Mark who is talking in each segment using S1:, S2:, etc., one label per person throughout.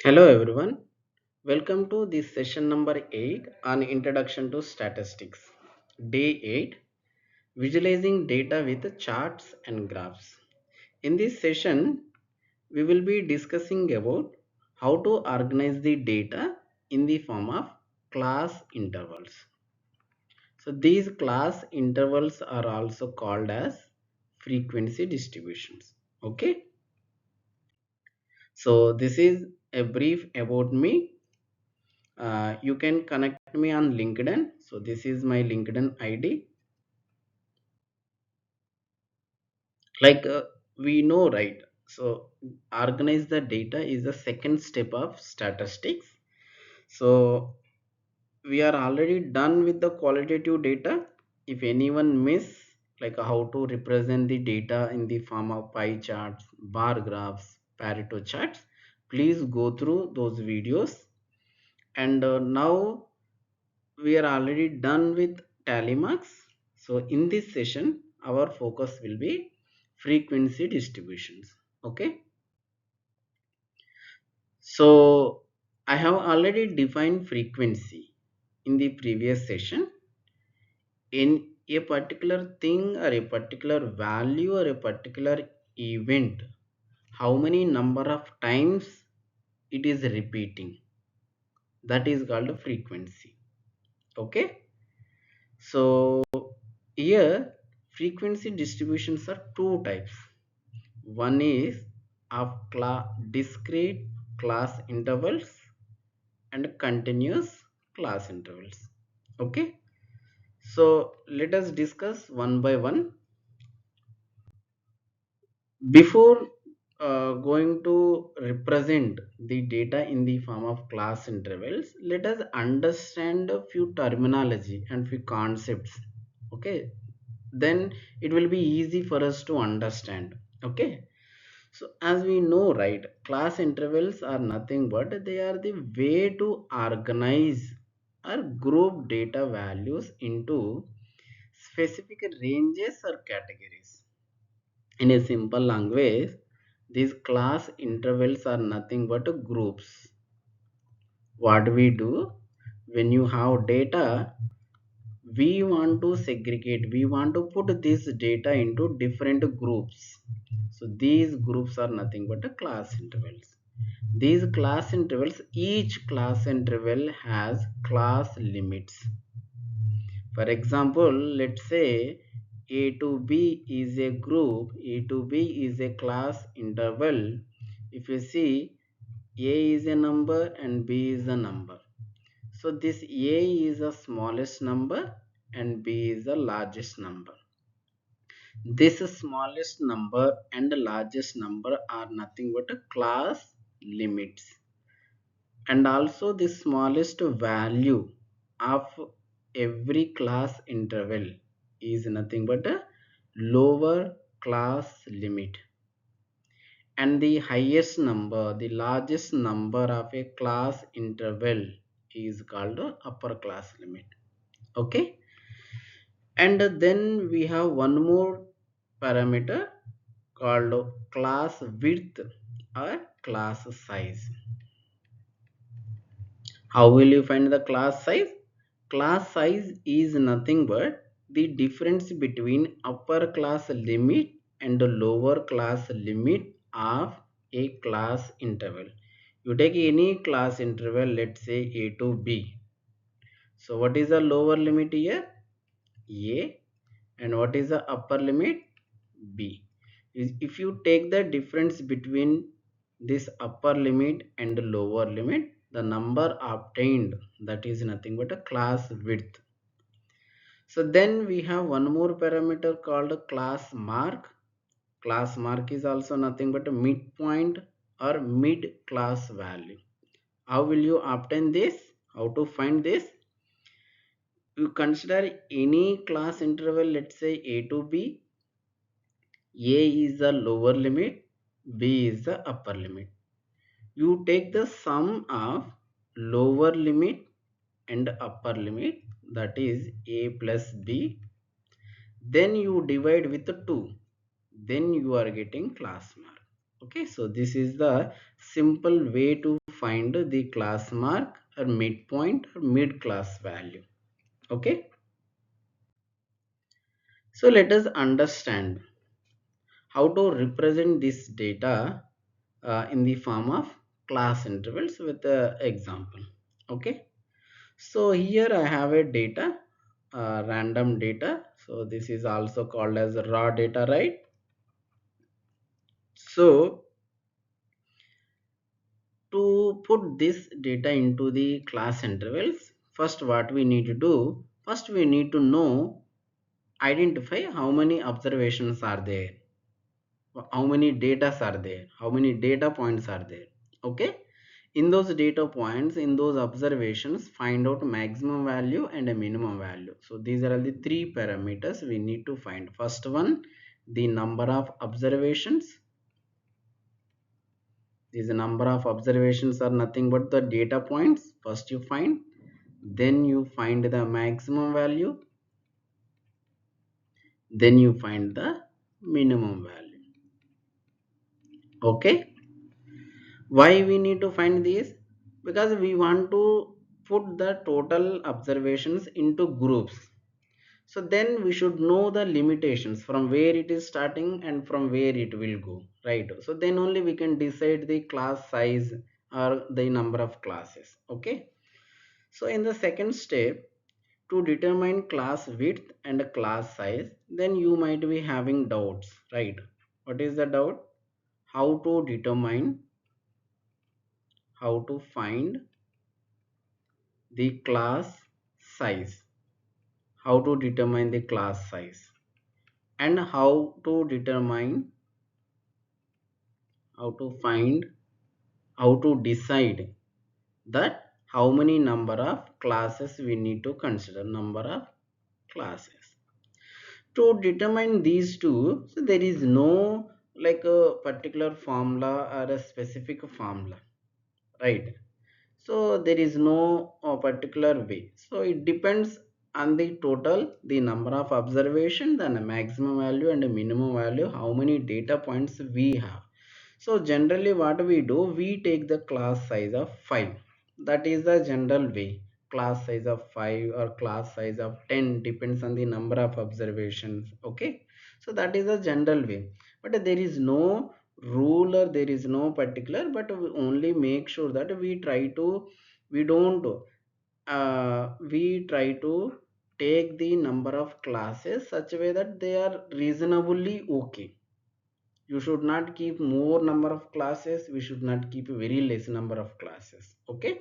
S1: Hello everyone, welcome to this session number 8 on Introduction to Statistics. Day 8, Visualizing Data with Charts and Graphs. In this session, we will be discussing about how to organize the data in the form of class intervals. So these class intervals are also called as frequency distributions. Okay, so this is a brief about me. You can connect me on LinkedIn. So this is my LinkedIn ID. Like we know, right? So organize the data is the second step of statistics. So we are already done with the qualitative data. If anyone miss like how to represent the data in the form of pie charts, bar graphs, Pareto charts, please go through those videos. And now we are already done with tally marks. So in this session, our focus will be frequency distributions. Okay. So I have already defined frequency in the previous session. In a particular thing or a particular value or a particular event, how many number of times it is repeating, that is called frequency. Okay. So here frequency distributions are two types. One is of discrete class intervals and continuous class intervals. Okay. So let us discuss one by one. Before going to represent the data in the form of class intervals, let us understand a few terminology and few concepts. Okay, then it will be easy for us to understand. Okay, so as we know, right, class intervals are nothing but they are the way to organize or group data values into specific ranges or categories. In a simple language, these class intervals are nothing but groups. What we do when you have data, we want to segregate, we want to put this data into different groups. So these groups are nothing but class intervals. These class intervals, each class interval has class limits. For example, let's say A to B is a group, A to B is a class interval. If you see, A is a number and B is a number. So this A is the smallest number and B is the largest number. This smallest number and the largest number are nothing but a class limits. And also the smallest value of every class interval is nothing but a lower class limit, and the highest number, the largest number of a class interval is called a upper class limit. Okay, and then we have one more parameter called class width or class size. How will you find the class size? Class size is nothing but the difference between upper class limit and the lower class limit of a class interval. You take any class interval, let's say A to B. So what is the lower limit here? A. And what is the upper limit? B. If you take the difference between this upper limit and the lower limit, the number obtained, that is nothing but a class width. So then we have one more parameter called class mark. Class mark is also nothing but a midpoint or mid class value. How will you obtain this? How to find this? You consider any class interval, let's say A to B. A is the lower limit, B is the upper limit. You take the sum of lower limit and upper limit, that is A plus B. Then you divide with 2. Then you are getting class mark. Okay, so this is the simple way to find the class mark or midpoint or mid class value. Okay, so let us understand how to represent this data in the form of class intervals with the example. Okay, so here I have a data, random data. So this is also called as raw data, right? So to put this data into the class intervals, first what we need to do, first we need to know, identify how many observations are there, how many data are there, how many data points are there. Okay, in those data points, in those observations, find out maximum value and a minimum value. So these are the three parameters we need to find. First one, the number of observations. These number of observations are nothing but the data points. First you find, then you find the maximum value, then you find the minimum value. Okay, why we need to find these? Because we want to put the total observations into groups. So then we should know the limitations from where it is starting and from where it will go, right? So then only we can decide the class size or the number of classes. Okay, so in the second step, to determine class width and class size, then you might be having doubts, right? What is the doubt? How to determine, how to find the class size, how to determine the class size, and how to determine, how to find, how to decide that how many number of classes we need to consider, number of classes. To determine these two, so there is no like a particular formula or a specific formula, right? So there is no particular way, so it depends on the total, the number of observation, then a maximum value and a minimum value, how many data points we have. So generally what we do, we take the class size of 5. That is the general way. Class size of 5 or class size of 10 depends on the number of observations. Okay, so that is the general way, but there is no rule or there is no particular, but we only make sure that we try to, we don't we try to take the number of classes such a way that they are reasonably okay. You should not keep more number of classes, we should not keep a very less number of classes. Okay,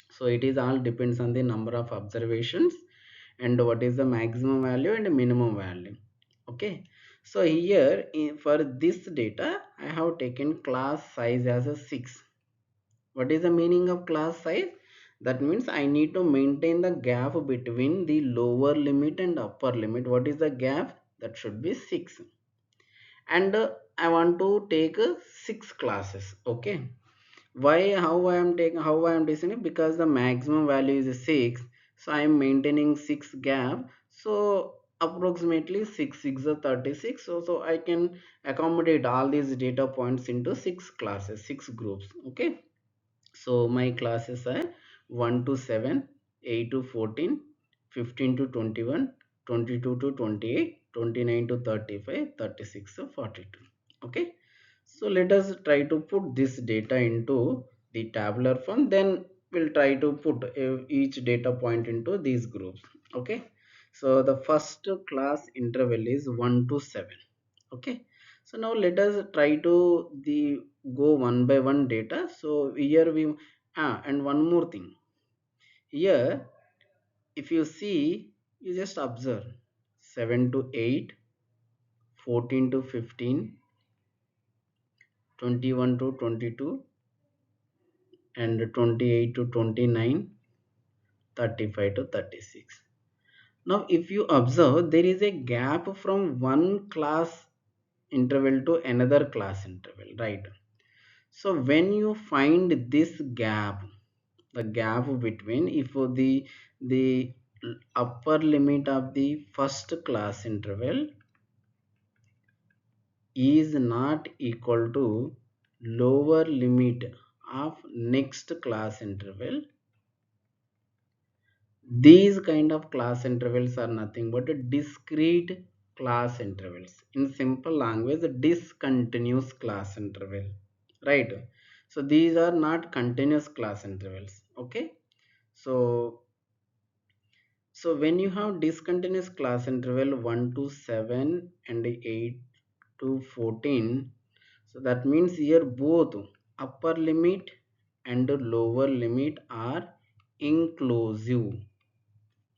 S1: so it is all depends on the number of observations and what is the maximum value and minimum value. Okay, so here for this data I have taken class size as a 6. What is the meaning of class size? That means I need to maintain the gap between the lower limit and upper limit. What is the gap? That should be 6. And I want to take 6 classes. Okay, why, how I am taking, how I am deciding? Because the maximum value is 6, so I am maintaining 6 gap. So approximately 6 6 are 36, so I can accommodate all these data points into 6 classes, 6 groups. Okay, so my classes are 1 to 7, 8 to 14, 15 to 21, 22 to 28, 29 to 35, 36 to 42. Okay, so let us try to put this data into the tabular form. Then we'll try to put each data point into these groups. Okay, so the first class interval is 1 to 7. Okay, so now let us try to the go one by one data. So here we and one more thing here, if you see, you just observe 7 to 8, 14 to 15, 21 to 22, and 28 to 29, 35 to 36. Now if you observe, there is a gap from one class interval to another class interval, right? So when you find this gap, the gap between, if the upper limit of the first class interval is not equal to lower limit of next class interval. These kind of class intervals are nothing but discrete class intervals. In simple language, discontinuous class interval, right? So these are not continuous class intervals. Okay, so when you have discontinuous class interval 1 to 7 and 8 to 14, so that means here both upper limit and lower limit are inclusive.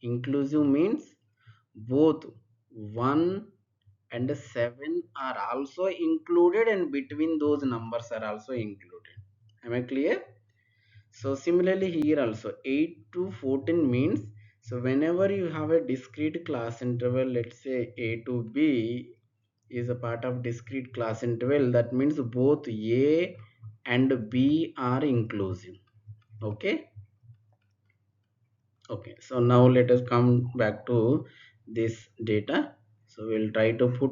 S1: Inclusive means both 1 and 7 are also included, and between those numbers are also included. Am I clear? So similarly here also 8 to 14 means, so whenever you have a discrete class interval, let's say A to B is a part of discrete class interval, that means both A and B are inclusive. Okay. Okay, so now let us come back to this data. So we'll try to put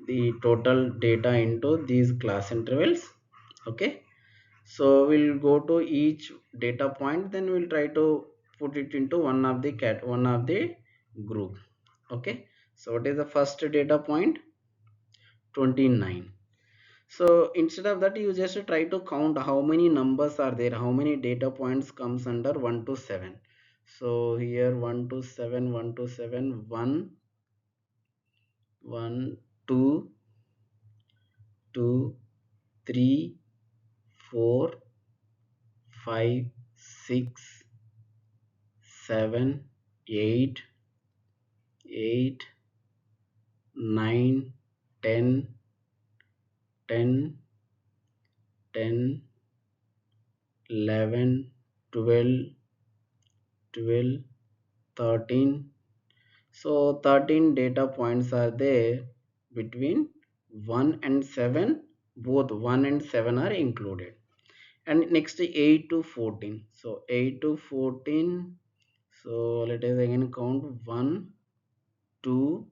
S1: the total data into these class intervals. Okay, so we'll go to each data point, then we'll try to put it into one of the group. Okay, so what is the first data point? 29. So instead of that, you just try to count how many numbers are there, how many data points comes under 1 to 7. So here 1 to 7, 1 to 7, 1, 1, 2, 2, 3, 4, 5, 6, 7, 8, 8, 9, 10, 10, 10, 11, 12, 12, 13. So 13 data points are there between 1 and 7. Both 1 and 7 are included. And next 8 to 14. So 8 to 14. So let us again count 1, 2,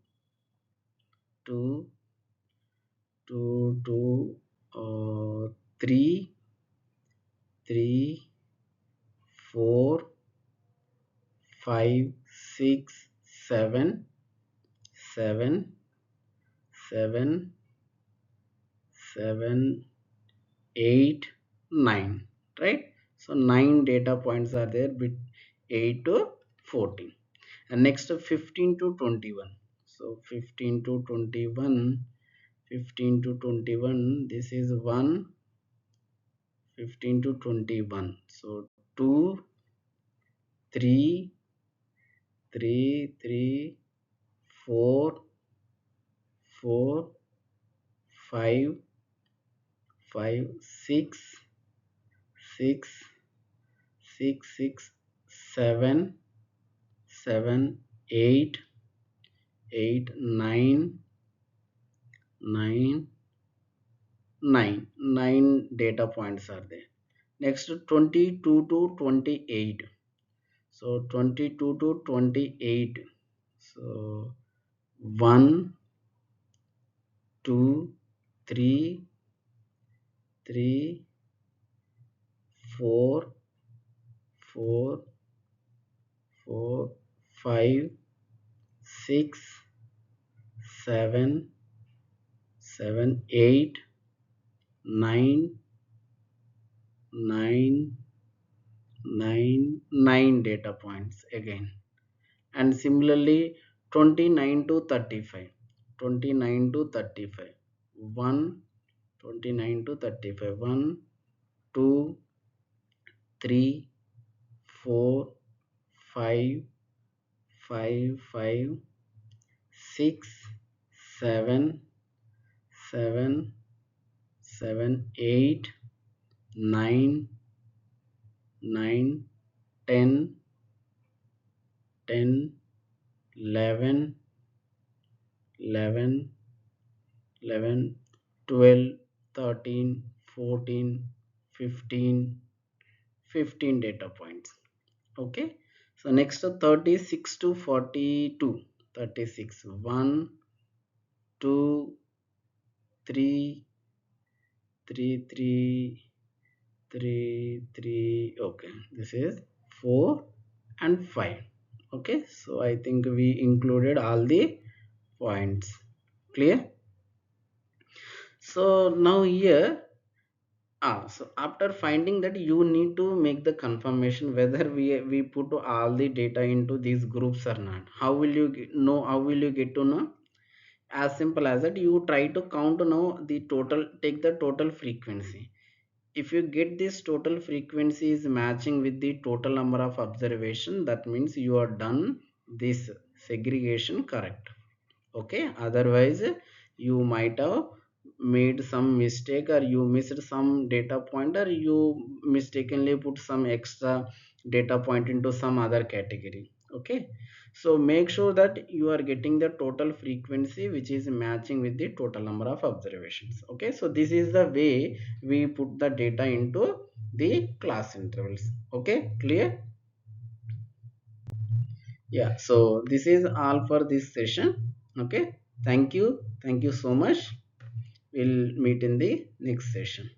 S1: 2, 2, 2, 3, 3, 4, 5, 6, 7, 7, 7, 7, 8, 9, right? So 9 data points are there with 8 to 14. And next 15 to 21. So 15 to 21, 15 to 21, this is 1, 15 to 21. So 2, 3, 3, 3, 4, 4, 5, 5, 6, 6, 6, 6, 7, 7, 8, 8, 9, 9, 9. 9 data points are there. Next 22 to 28. So 22 to 28. So 1, 2, 3, 3, 4, 4, 4, 5, 6, 7, 7, 8, 9, 9, 9, 9 data points again. And similarly 29 to 35. 29 to 35. 1, 29 to 35. 1, 2, 3, 4, 5, 5, 5, 6, 7, 7, 7, 8, 9, 9, 10, 10, 11, 11, 11, 12, 13, 14, 15, 15 data points. Okay, so next 36 to 42. 36, 1, 2, 3, 3 3 3 3. Okay, this is 4 and 5. Okay, so I think we included all the points. Clear? So now here, so after finding that, you need to make the confirmation whether we put all the data into these groups or not. How will you know? How will you get to know? As simple as that, you try to count now the total, take the total frequency. If you get this total frequency is matching with the total number of observation, that means you are done this segregation correct. Okay, otherwise you might have made some mistake, or you missed some data point, or you mistakenly put some extra data point into some other category. Okay, so make sure that you are getting the total frequency which is matching with the total number of observations. Okay, so this is the way we put the data into the class intervals. Okay, clear? Yeah, so this is all for this session. Okay, thank you so much. We'll meet in the next session.